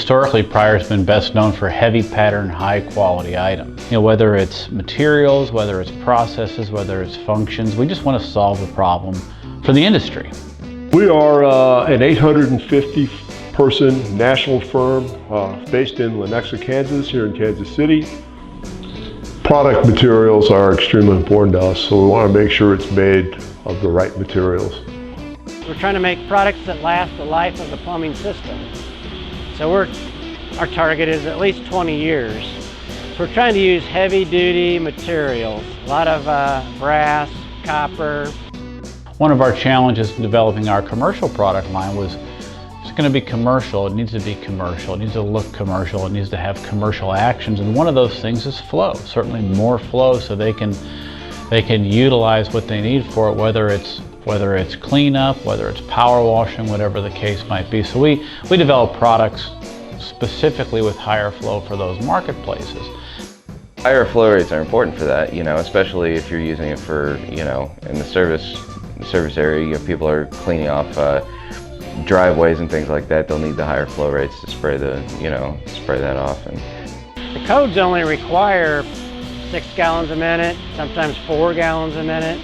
Historically, Prier's been best known for heavy pattern, high quality items. Whether it's materials, whether it's processes, whether it's functions, we just want to solve a problem for the industry. We are an 850 person national firm based in Lenexa, Kansas, here in Kansas City. Product materials are extremely important to us, so we want to make sure it's made of the right materials. We're trying to make products that last the life of the plumbing system. So our target is at least 20 years. So we're trying to use heavy-duty materials, a lot of brass, copper. One of our challenges in developing our commercial product line was it's going to be commercial, it needs to be commercial, it needs to look commercial, it needs to have commercial actions, and one of those things is flow. Certainly more flow so they can utilize what they need for it, whether it's cleanup, whether it's power washing, whatever the case might be. So we develop products specifically with higher flow for those marketplaces. Higher flow rates are important for that, especially if you're using it for, in the service area, people are cleaning off driveways and things like that. They'll need the higher flow rates to spray spray that off. And the codes only require 6 gallons a minute, sometimes 4 gallons a minute.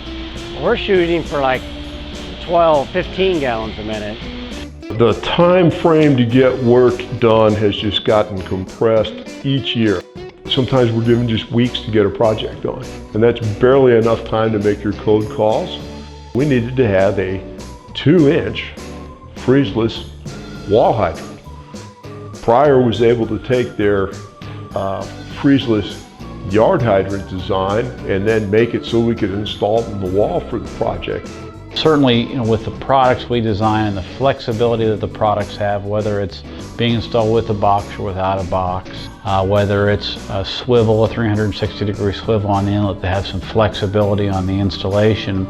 We're shooting for like 12, 15 gallons a minute. The time frame to get work done has just gotten compressed each year. Sometimes we're given just weeks to get a project done, and that's barely enough time to make your code calls. We needed to have a 2-inch freezeless wall hydrant. Prier was able to take their freezeless yard hydrant design and then make it so we could install it in the wall for the project. Certainly, with the products we design and the flexibility that the products have, whether it's being installed with a box or without a box, whether it's a swivel, a 360-degree swivel on the inlet, they have some flexibility on the installation.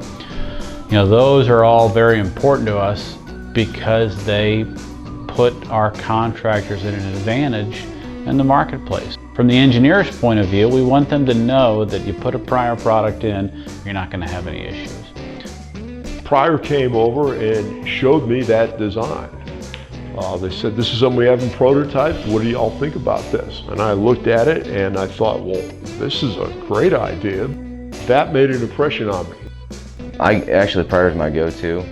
Those are all very important to us because they put our contractors at an advantage in the marketplace. From the engineer's point of view, we want them to know that you put a Prier product in, you're not going to have any issues. Prier came over and showed me that design. They said, this is something we have in prototypes, what do y'all think about this? And I looked at it and I thought, well, this is a great idea. That made an impression on me. Prier is my go-to.